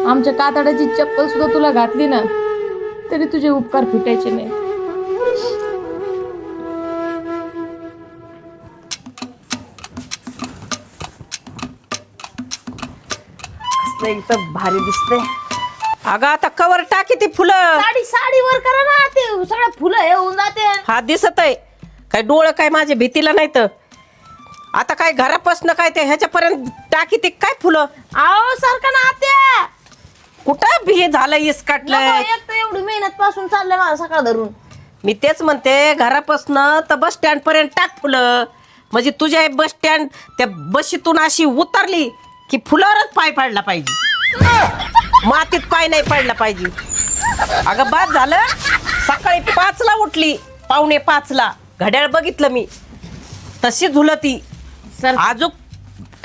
आमच्या कातड्याची चप्पल सुद्धा तुला घातली ना तरी तुझे उपकार फिटायचे नाही. एकदम भारी दिसते. अगं आता कवर टाकी ती फुलं. साडीवर करा ना, ते सगळं फुलं हे होऊन जाते. हा दिसत आहे काय डोळं काय माझ्या भीतीला नाही तर आता काय घरापासून काय ते ह्याच्यापर्यंत टाकी ते काय फुलं. आओ सारखं ना आत्या, कुठं बी झालं इस काटलंय. एक तर एवढी मेहनत पासून चाललंय मला सकाळ धरून. मी तेच म्हणते घरापासून तर बस स्टँड पर्यंत टाक फुलं, म्हणजे तुझ्या बस स्टँड त्या बशीतून अशी उतरली की फुलावरच पाय पडला पाहिजे, मातीत पाय नाही पडला पाहिजे. अगं बाद झालं. सकाळी 5ला उठली, 4:45ला घड्याळ बघितलं मी, तशी झुलती आजूक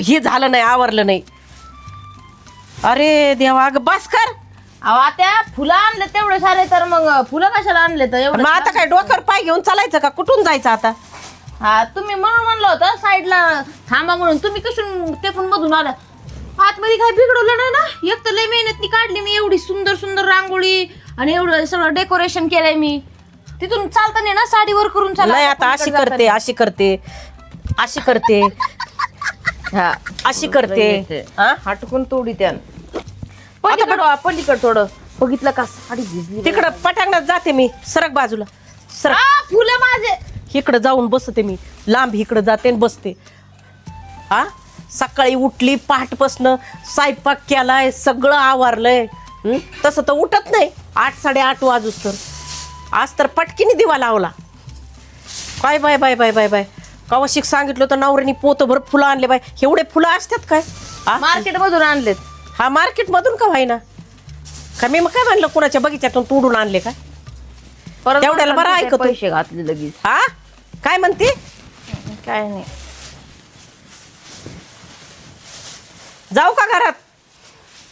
हे झालं नाही, आवरलं नाही. अरे देवा, अगं बस कर. अहो आत्या, फुलं आणले तेवढे सारे, तर मग फुलं कशाला आणले तर एवढं? मग आता काय डोक्यावर पाय घेऊन चालायचं का? कुठून जायचं आता? हा तुम्ही म्हणून म्हणलं होतं साईडला थांबा म्हणून, तुम्ही कशून तेकून मधून आला. आतमध्ये काय बिघडवलं नाही ना? एक तर लय मेहनतनी काढली मी, एवढी सुंदर सुंदर रांगोळी आणि एवढं सगळं डेकोरेशन केलंय मी. तिथून चालताना ना साडीवर करून चाला. नाही आता अशी करते, अशी करते, अशी करते, हा अशी करते. हा हटकून तोडी त्यान पलीकड थोडं बघितलं का साडी भिजली. तिकडं पटांगणात जाते मी, सरक बाजूला सरक. फुलं माझे इकडं जाऊन बसते मी, लांब इकडं जाते आणि बसते. हा सकाळी उठली, पहाटपासनं स्वयंपाक केलाय, सगळं आवारलंय. तसं तर उठत नाही 8, 8:30 वाजूस तर. आज तर पटकीने दिवा लावला. Bye bye bye bye bye bye. कवाशिक सांगितलं तर नवऱ्यानी पोतभर फुलं आणले बाय. एवढे फुलं असतात काय? मार्केट मधून आणलेत. हा मार्केट मधून का व्हायना का? मी मग काय म्हणलं कुणाच्या बगीच्यातून तोडून आणले काय? तेवढ्याला बरं ऐकतो. पैसे घातले लगेच. हा काय म्हणते? काय नाही. जाऊ का घरात?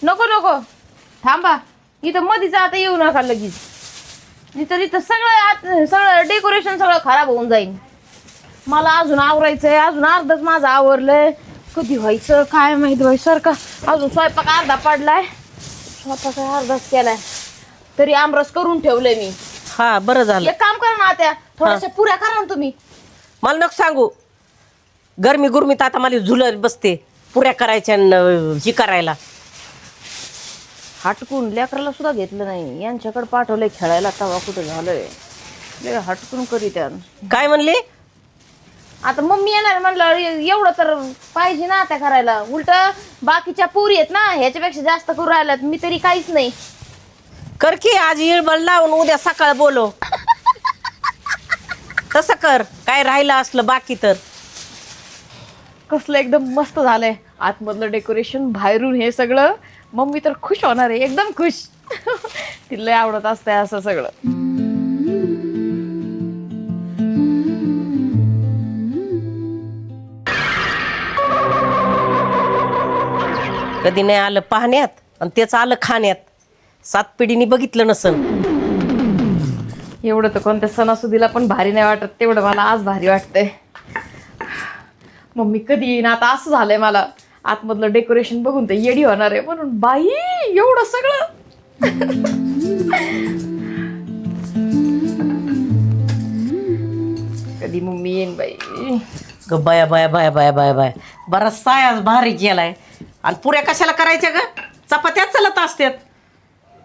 नको नको थांबा इथं मधीच, आता येऊ नका लगेच. इथं सगळं डेकोरेशन सगळं खराब होऊन जाईल. मला अजून आवरायचंय, अजून अर्धच माझं आवरलंय. कधी व्हायचं काय माहिती बाई. सारखा अजून स्वयंपाक अर्धा पडलाय, स्वयंपाक अर्धाच केलाय, तरी आमरस करून ठेवलंय मी. हा बरं झालं. एक काम करा ना आता, थोड्याशा पुऱ्या करा ना तुम्ही. मला नको सांगू, गरमी गुरमीत आता मला झुलत बसते पुऱ्या करायच्या ही करायला. हटकून लेकराला सुद्धा घेतलं नाही, यांच्याकडे पाठवलंय खेळायला. तवा कुठं झालंय, हटकून करी त्या. काय म्हणली? आता मम्मी येणार म्हणलं एवढं तर पाहिजे ना त्या करायला. उलट बाकीच्या पुरी आहेत ना, ह्याच्यापेक्षा जास्त करू राहिल्यात. मी तरी काहीच नाही. कर की आज इळबळ लावून उद्या सकाळ बोलो. तसं कर, काय राहिलं असलं बाकी तर. कसलं एकदम मस्त झालंय आतमधलं डेकोरेशन, बाहेरून हे सगळं. मम्मी तर खुश होणार आहे, एकदम खुश. तिला लय आवडत असतंय असं सगळं. कधी नाही आलं पाहण्यात आणि तेच आलं खाण्यात. 7 पिढीनी बघितलं नसन. एवढं तर कोणत्या सणासुदीला पण भारी नाही वाटत, तेवढं मला आज भारी वाटतंय. मम्मी कधी येईन आता, असं झालंय मला. आतमधलं डेकोरेशन बघून तर येडी होणार आहे, म्हणून बाई एवढं सगळं. कधी मम्मी येईन बाई. बाया बाया बाया बाया बाया बाया. बराच सायाच भारी केलाय. आणि पुऱ्या कशाला करायच्या ग? चपात्यात चलत असतात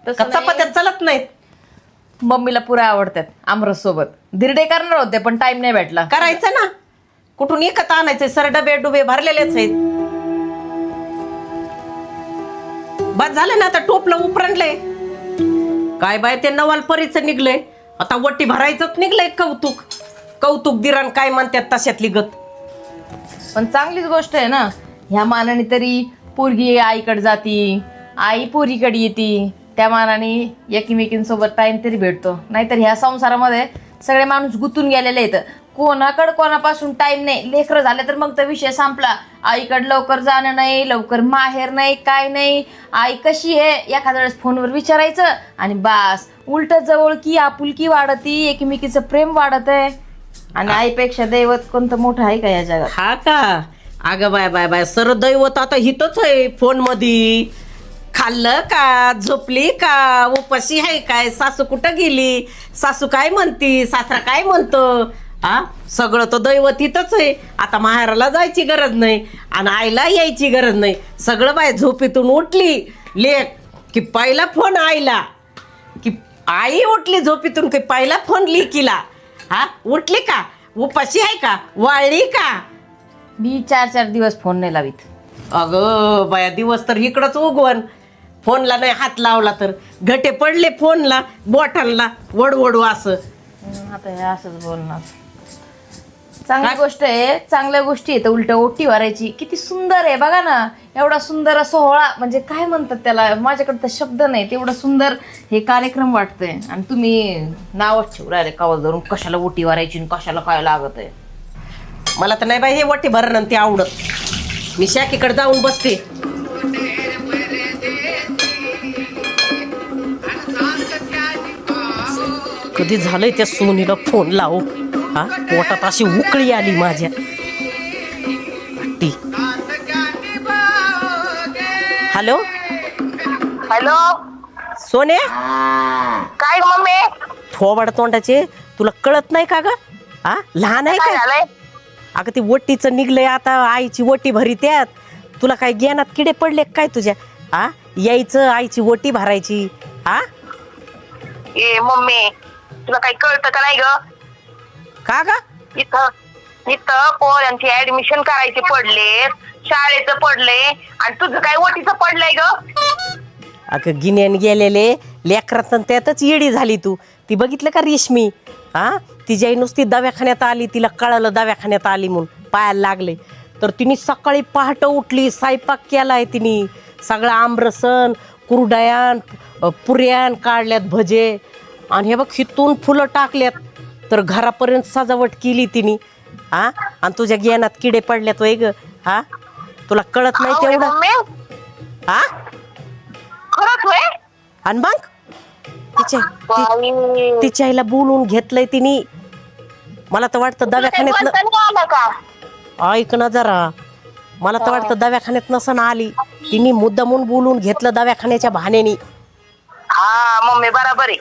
का? चपात्यात चलत नाहीत. मम्मीला पुऱ्या आवडतात आमरस सोबत. धिरडे करणार होते पण टाइम नाही भेटला. करायचं ना, कुठून एकत आणायचंय? सर डबे डुबे भरलेलेच आहेत. बस झालं ना, आता टोपलं उपरणलंय. काय बाय ते नवालपरीचं निघलंय, आता वटी भरायचंच निघलंय. कौतुक कौतुक दिरान काय म्हणतात तशातली गत. पण चांगलीच गोष्ट आहे ना, ह्या मानाने तरी पोरगी आईकडे जाती, आई पोरीकडे येते. त्या मानाने एकमेकींसोबत टाइम तरी भेटतो. नाहीतर ह्या संसारामध्ये सगळे माणूस गुंतून गेलेले आहेत. कोणाकडं कोणापासून टाइम नाही. लेकरं झाले तर मग तर विषय संपला. आईकडे लवकर जाणं नाही, लवकर माहेर नाही, काय नाही. आई कशी आहे एखाद्या वेळेस फोनवर विचारायचं आणि बास. उलट जवळकी आपुलकी वाढती, एकमेकीचं प्रेम वाढत आहे. आणि आईपेक्षा दैवत कोणतं मोठं आहे का या जगात? हा का? अगं बाय बाय बाय, सर दैवत आता हितच आहे फोन मध्ये. खाल्लं का, झोपली का, उपाशी आहे काय, सासू कुठं गेली, सासू काय म्हणती, सासरा काय म्हणतो, हा सगळं तर दैवतीतच आहे. आता माहेराला जायची गरज नाही आणि आईला यायची गरज नाही. सगळं बाय झोपेतून उठली लेक की पहिला फोन आईला, की आई उठली झोपेतून की पहिला फोन लेकीला. हा उठली का, उपाशी आहे का, वाळली का. मी 4-4 दिवस फोन नाही लावित. अगं बाया दिवस तर इकडंच उगवण, फोनला नाही हात लावला तर घटे पडले फोनला, बोटांना वडवडू असं. आता हे असंच बोलणार. चांगली गोष्ट आहे, चांगल्या गोष्टी आहेत. उलट ओटी भरायची किती सुंदर आहे बघा ना. एवढा सुंदर सोहळा, म्हणजे काय म्हणतात त्याला, माझ्याकडे तर शब्द नाही. तेवढं सुंदर हे कार्यक्रम वाटतंय आणि तुम्ही नावच ठेवू राहिले कावल धरून. कशाला ओटी भरायची आणि कशाला काय लागत आहे. मला तर नाही बाई हे वटी भरणं ते आवडत. मी शाकीकडे जाऊन बसते. कधी झालंय त्या सोनीला फोन लावू. हा पोटात अशी उकळी आली माझ्या. हॅलो हॅलो, सोने, काय मम्मी? थोबाड तोंडाचे, तुला कळत नाही का ग? हा लहान आहे काय का? झालंय? अगं ती वटीचं निघलंय आता, आईची वटी भरी त्यात. तुला काय ज्ञानात किडे पडले काय तुझ्या? हा यायचं आईची वटी भरायची. हा ए मम्मी, तुला काही कळतं का नाही ग? का ग? इथं इथं पोरांची ऍडमिशन करायचे पडले, शाळेचं पडले आणि तुझं काय ओटीचं पडलंय ग? अगं गिन्यान गेलेले लेकरात त्यातच येडी झाली तू. ती बघितलं का रेशमी? हा तिच्या नुसती दवाखान्यात आली, तिला कळालं दवाखान्यात आली म्हणून, पायाला लागले. तर तिने सकाळी पहाट उठली, स्वयंपाक केलाय तिने, सगळं आमरसन, कुरडयान, पुऱ्यान काढल्यात, भजे, आणि हे बघ हितून फुलं टाकल्यात. तर घरापर्यंत सजावट केली तिने. हा आणि तुझ्या ज्ञानात किडे पडल्यात वय ग. हा तुला कळत नाही अहो, तेवढं. मम्मी, हा खरंच होय? आणि मग बाई, तिच्या आईला बोलून घेतलंय तिने. मला तर वाटतं तुला काही दवाखान्यात बोलता नाही आलं का? ऐक ना जरा, मला तर वाटतं दवाखान्यात नसन आली, तिने मुद्दामून बोलून घेतलं दवाखान्याच्या बहाण्याने. हा मम्मी, बरोबर आहे.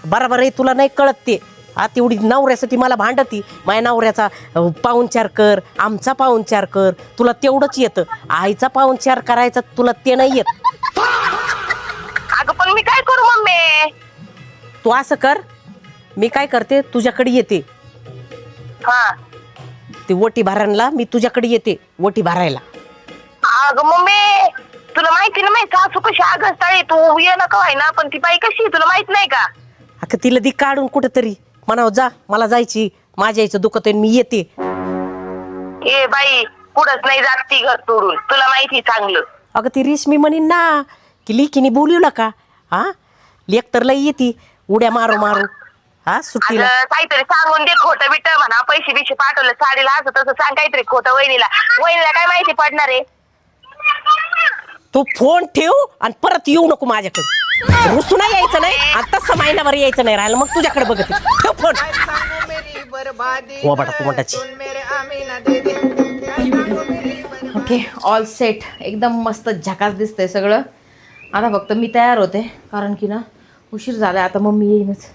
बरोबर आहे, तुला नाही कळत ते. हा तेवढी नवऱ्यासाठी मला भांडती, माझ्या नवऱ्याचा पाहुणचार कर, आमचा पाहुणचार कर, तुला तेवढंच येतं. आईचा पाहुणचार करायचा तुला ते नाही येत. अगं पण मी काय करू मम्मी? तू असं कर, मी काय करते तुझ्याकडे येते. हा ते वटी भरायला मी तुझ्याकडे येते, वटी भरायला. अगं मम्मी, तुला माहिती ना माहिती सासू कशी आगस्ताळी, तू ये नका व्हाय ना, पण ती बाई कशी आहे तुला माहित नाही का? अगं तिला दी काढून कुठेतरी म्हणावं, जा मला जायची, माझ्या आईचं दुखत आहे, मी येते. ए बाई, पुढंच नाही जात ती घर सोडून, तुला माहिती चांगलं. अगं ती रेशमी म्हणीन ना की लिकीने बोलवलं का? हा लेक तर लई येते उड्या मारू मारू. हा सुट्टीला अगं काहीतरी सांगून दे, खोटं बिट म्हणा, पैसे बिशे पाठवलं साडीला, असं तसं सांग काहीतरी खोटं. वहिनीला काय माहिती पडणार आहे? तू फोन ठेव आणि परत येऊ नको माझ्याकडे. रुसून यायचं नाही आणि तसं महिनाभर यायचं नाही राहिलं, मग तुझ्याकडे बघते. ठेव फोन. वाबाडा तू म्हणताची. ओके, ऑल सेट, एकदम मस्त झकास दिसतंय सगळं. आता फक्त मी तयार होते, कारण की ना उशीर झाला. आता मम्मी येईनच,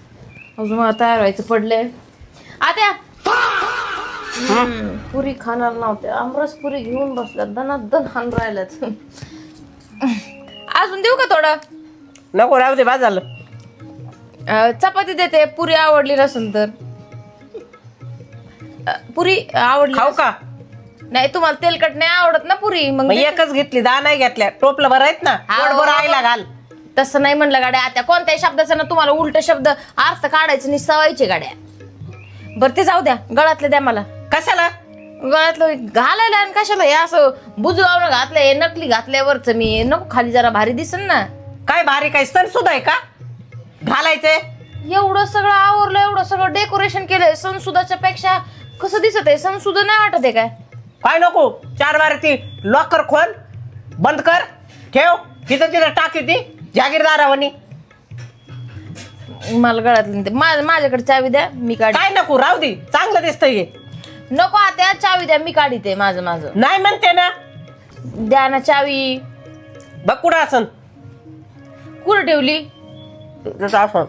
अजून मला तयार व्हायचं पडलंय. आता पुरी खाणार नव्हते, आमरस पुरी घेऊन बसल्यात, दनादन हान राहिल्यात. अजून देऊ का थोडं? नको राहू दे, बाद झालं. चपाती देते, पुरी आवडली नसेल तर. पुरी आवडली खाऊ का? नाही, तुम्हाला तेलकट नाही आवडत ना पुरी, मग मग एकच घेतली, दहा नाही घेतल्या. टोपलं बरं आहेत ना, बरोबर आईला घाल. तसं नाही म्हणलं गाड्या. आता कोणत्याही शब्दाचा ना तुम्हाला उलट शब्द अर्थ काढायचं नाही, सवायचे गाड्या. बरं ते जाऊ द्या, गळ्यातलं द्या मला. कशाला? गळ्यातलं घालायला आणि कशाला? हे असं बुजगावनं घातलंय, नकली घातल्यावरच मी नको, खाली जरा भारी दिसन ना. काय भारी, काय सण सुद्धा आहे का घालायचंय? एवढं सगळं आवरलं, एवढं सगळं डेकोरेशन केलंय, सणसुदाच्या पेक्षा कसं दिसत आहे? सणसुदा नाही वाटत आहे काय? काय नको, 4 बार ती लॉकर खोल, बंद कर, ठेव तिथं तिथं टाकी ती जागीरदारावानी. मला गळ्यातलं माझ्याकडे चावी द्या, मी काढ. काय नको, राहू दे, चांगलं दिसतंय. नको आता, चावी द्या, मी काढीते माझं. नाही म्हणते ना, द्या ना चावी. बघ कुठं असन. कुठं ठेवली? जसं असं.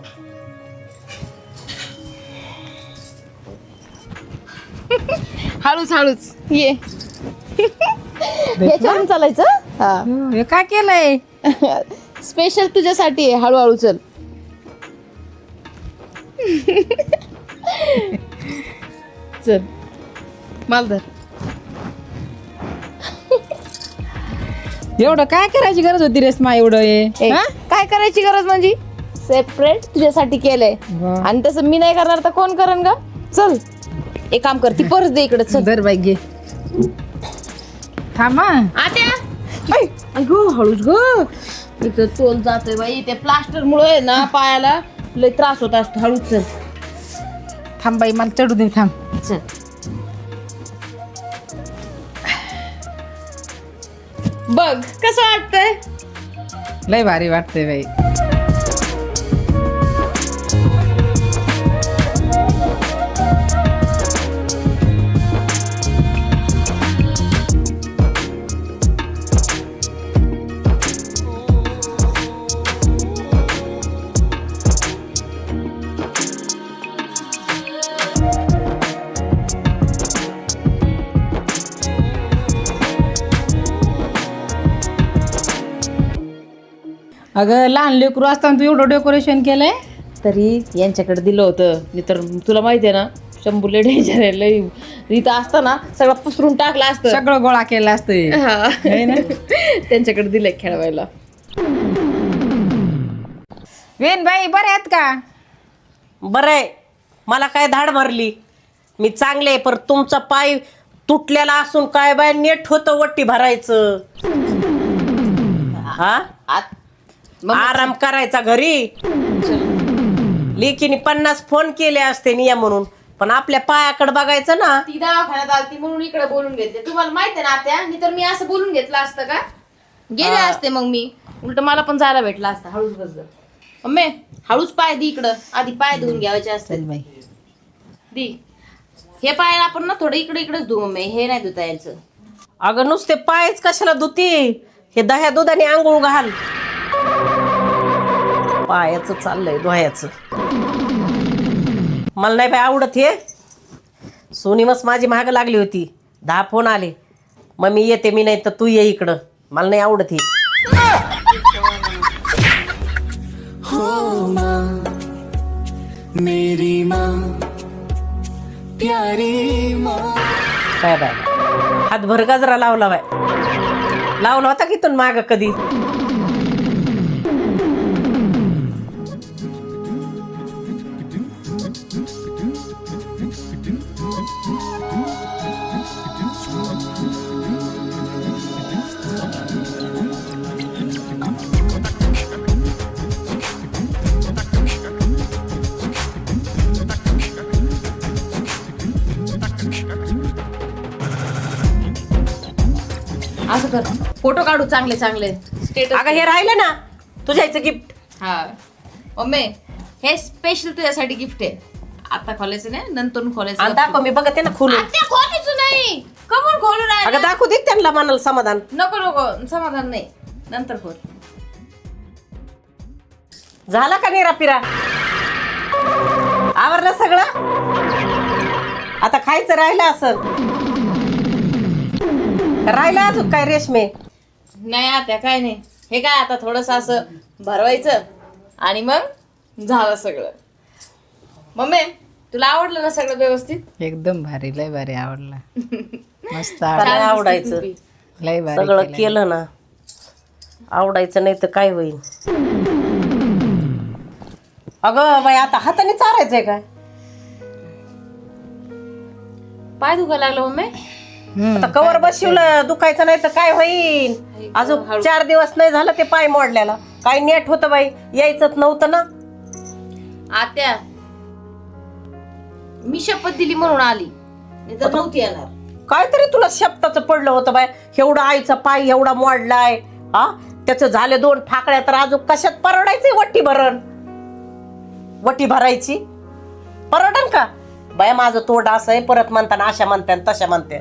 हळूच हळूच ये. ह्याच्यावरून चालायचं. हा हे काय केलंय? स्पेशल तुझ्यासाठी आहे. हळूहळू चल. चल मालधर. एवढं काय करायची गरज होती रेश्मा एवढं हे? हा? काय करायची गरज म्हणजे सेपरेट तुझ्यासाठी केलंय. वा. आणि तसं मी नाही करणार तर कोण करण ग? चल एक काम कर, ती पर्स दे इकडे. चल दर बाई घे. थांबा. आत्या. अगो हळूच ग. इथं तोल जातोय बाई. ते प्लास्टर मुळे ना पायाला लय त्रास होत असतो. हळूच चल. थांब बाई मला चढू दे. थांब. चल. बघ कसं वाटतंय. लय भारी वाटतंय बाई. अगं लहान लेकरू असताना तू एवढं डेकोरेशन केलंय. तरी यांच्याकडे दिलं होतं. मी तर तुला माहिती आहे ना, शंभू लय डेंजर आहे. लय इथं असताना सगळं पसरून टाकलं असतं. सगळं गोळा केलं असतंय. हा. है ना? त्यांच्याकडे दिलंय खेळवायला. वेन बाई बरे आहेत का? बरं आहे. मला काय धाड भरली. मी चांगले, पर तुमचा पाय तुटलेला असून काय बाय नेट होतं वट्टी भरायचं. हा आराम करायचा घरी. लेकीने 50 फोन केले असते निया म्हणून, पण आपल्या पायाकडे बघायचं ना. ती दवाखान्यात आलती म्हणून इकडे बोलून घेतले. तुम्हाला माहिती आहे ना आत्या, नाही तर मी असं बोलून घेतलं असतं का? गेले असते मग मी. उलट मला पण जायला भेटला असता. हळूच बस ग मम्मी. हळूच पाय दी इकडं. आधी पाय धुवून घ्यायचे असते. चल बाई. दी हे पाय आपण ना थोडं इकडे इकडेच धुवू मम्मी. हे नाही धुता यायचं. अगं नुसते पायच कशाला धुती. हे दह्या दुधाने आंघोळ घाल. पायाचं चाललंय दोह्याचं. मला नाही बाय आवडत हे. सोनी मस्त माझी महाग लागली होती. 10 फोन आले. मग मी येते. मी नाही तर तू ये इकडं. मला नाही आवडत हे. हो माँ मेरी माँ प्यारी माँ. काय बाय हातभर गजरा लावला बाय. लावला होता की तून माग कधी. असं कर, फोटो काढू चांगले चांगले स्टेटस. अगं हे राहिलं ना तुझ्या इथं गिफ्ट. हा मम्मी हे स्पेशल तुझ्यासाठी गिफ्ट आहे. आता खोलायचं नाही, नंतर खोलायचं. दाखव मी बघते ना खोलून. आत्या खोलायचं नाही. कमून खोलून अगं राहिला? दाखवू दे त्यांना म्हणाल समाधान. नको नको समाधान नाही, नंतर खोल. झाला का निरा पिरा? आवरलं सगळं. आता खायचं राहिलं असं. राहिलं अजून काय रेशमे? नाही आता काय नाही. हे काय आता थोडस असं भरवायचं आणि मग झालं सगळं. मम्मी तुला आवडलं ना सगळं व्यवस्थित? एकदम भारी. लय भारी आवडला. मस्त मला आवडला. आवडायचं. लय भारी सगळं केलंय. केलं ना. आवडायचं नाही तर काय होईल. अगं बाई आता हाताने चारायचंय काय? पाय दुखायला लागलं मम्मी? आता कवर बसवलं दुखायचं नाही तर काय होईल. अजून 4 दिवस नाही झालं ते पाय मोडल्याला. काय नेट होतं बाई. यायचंच नव्हतं ना. आत्या मी शपथ दिली म्हणून आली, नाही तर नव्हती येणार. काहीतरी तुला शब्दाचं पडलं होतं बाय. एवढा आईचा पाय एवढा मोडलाय. हा त्याचं झाले 2 फाकड्या तर अजून कशात परवडायचंय वट्टी भरण. वटी भरायची परवडन का बाय? माझं तोंड असं आहे. परत म्हणताना अशा म्हणत्या तशा म्हणत्या.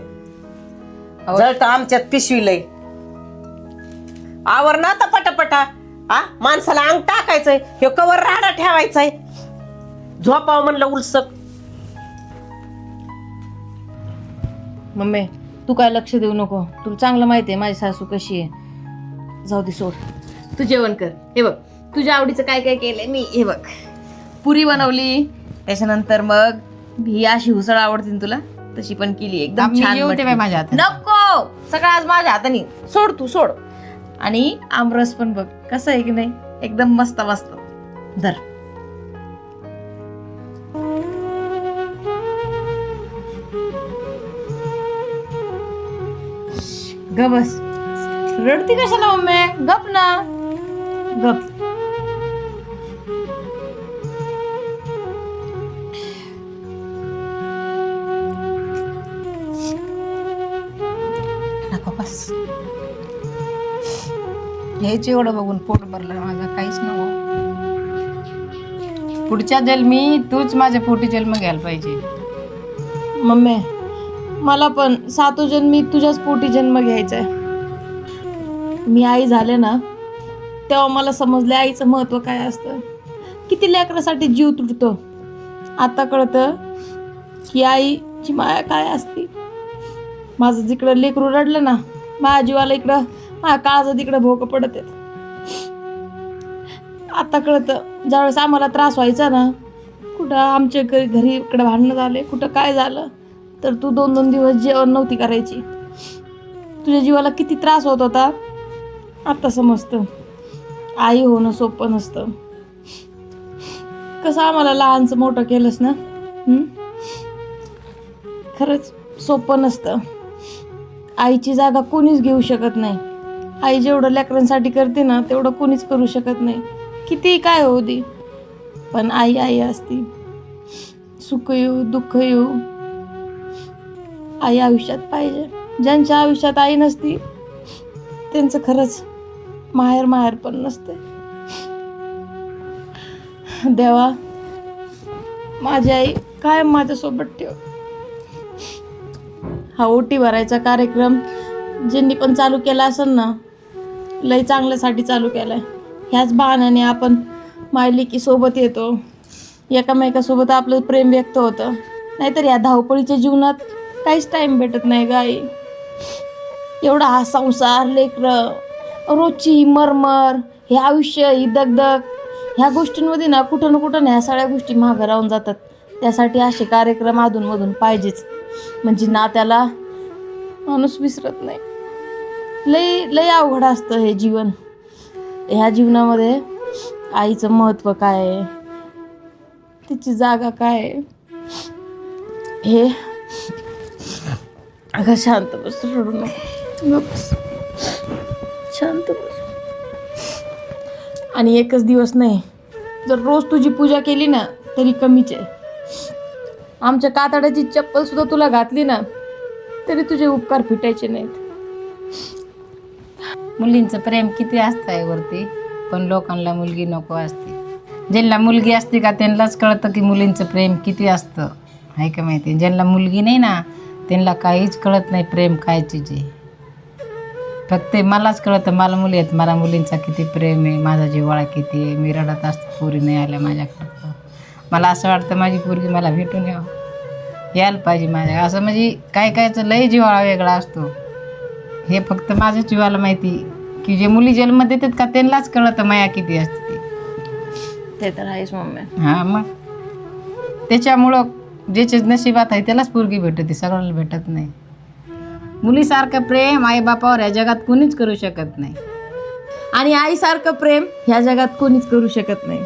जळत आमच्यात पिशवी लय. आवर ना आता पटापटा. माणसाला अंग टाकायचंय हे कवर राडा ठेवायचाय झोपाव म्हणलं उलसक. मम्मी तू काय लक्ष देऊ नको, तुला चांगलं माहिती आहे माझी सासू कशी आहे. जाऊ दे सोड, तू जेवण कर. हे बघ तुझ्या आवडीचं काय काय केलंय मी. हे बघ पुरी बनवली, त्याच्यानंतर मग ही अशी उसळ आवडते ना तुला तशी पण केली, एकदम मी छान जेवते मटकी. बाई माझ्या हाताने. नको, सगळं आज माझ्या हाताने. सोड तू सोड. आणि आमरस पण बघ कसं आहे की नाही, एकदम मस्त मस्त. धर. ग बस, रडती कशाला मम्मी, गप ना, गप. नको बस. हेच एवढं बघून पोट भरलं माझं, काहीच नको. पुढच्या जन्मी तूच माझ्या पोटी जन्म घ्यायला पाहिजे. मम्मी मला पण 7 जन्मी तुझ्याच पोटी जन्म घ्यायचा आहे. मी आई झाले ना तेव्हा मला समजले आईचं महत्व काय असतं, किती लेकरासाठी जीव तुटतो. आता कळतं की आईची माया काय असते. माझं जिकडं लेकरू रडलं ना, माझ्या जीवाला इकडं, माझ्या काळाचं तिकडं भोकं पडत आहेत. आता कळतं ज्यावेळेस आम्हाला त्रास व्हायचा ना, कुठं आमच्या घरी इकडं भांडणं झाले, कुठं काय झालं, तर तू 2-2 दिवस जेवण नव्हती करायची. तुझ्या जीवाला किती त्रास होत होता आता समजतं. आई होणं सोपं नसतं. कसं आम्हाला लहानचं मोठं केलंस ना, खरंच सोपं नसतं. आईची जागा कोणीच घेऊ शकत नाही. आई जेवढं लेकरांसाठी करते ना तेवढं कोणीच करू शकत नाही, किती काय होऊ दे. पण आई आई असती. सुख येऊ दुःख येऊ आई आयुष्यात पाहिजे. ज्यांच्या आयुष्यात आई नसती त्यांचं खरंच माहेर पण नसते. देवा माझी आई कायम माझ्यासोबत ठेव. हा ओटी भरायचा कार्यक्रम ज्यांनी पण चालू केला असेल ना, लय चांगल्यासाठी चालू केलाय. ह्याच बहाण्याने आपण मायलेकी सोबत येतो, एकामेकासोबत आपलं प्रेम व्यक्त होतं. नाहीतर या धावपळीच्या जीवनात काहीच टाईम भेटत नाही गाई. एवढा हा संसार, लेकरं, रोजची ही मरमर, हे आयुष्य, ही दगदग, ह्या गोष्टींमध्ये ना कुठं ह्या सगळ्या गोष्टी मागं राहून जातात. त्यासाठी असे कार्यक्रम अधूनमधून पाहिजेच, म्हणजे ना त्याला माणूस विसरत नाही. लय अवघड असतं हे जीवन. ह्या जीवनामध्ये आईचं महत्त्व काय आहे, तिची जागा काय आहे, हे. अगं शांत बस, रडू नको, बस शांत बस. आणि एकच दिवस नाही, जर रोज तुझी पूजा केली ना तरी कमीच आहे. आमच्या कातड्याची चप्पल सुद्धा तुला घातली ना तरी तुझे उपकार फिटायचे नाहीत. मुलींचं प्रेम किती असतं आहे वरती, पण लोकांना मुलगी नको असते. ज्यांना मुलगी असते का त्यांनाच कळतं की मुलींचं प्रेम किती असतं, आहे का माहिती. ज्यांना मुलगी नाही ना त्यांना काहीच कळत नाही प्रेम काय चीज आहे. फक्त मलाच कळतं, मला मुली आहेत, मला मुलींचा किती प्रेम आहे, माझा जिव्हाळा किती आहे. मी रडत असते पोरी नाही आल्या माझ्याकडं. मला असं वाटतं माझी पोरगी मला भेटून यायला पाहिजे माझ्या. असं म्हणजे काय कायचं लय जिव्हाळा वेगळा असतो. हे फक्त माझ्या जीवाला माहिती की जे मुली जन्म देतात का त्यांनाच कळतं माया किती असते ते तर आहेच मम्मी. हां मग त्याच्यामुळं ज्याचे नशिबात आहे त्यालाच पोरगी भेटते, सगळ्याला भेटत नाही. मुलीसारखं प्रेम आईबापावर ह्या जगात कोणीच करू शकत नाही. आणि आईसारखं प्रेम ह्या जगात कोणीच करू शकत नाही.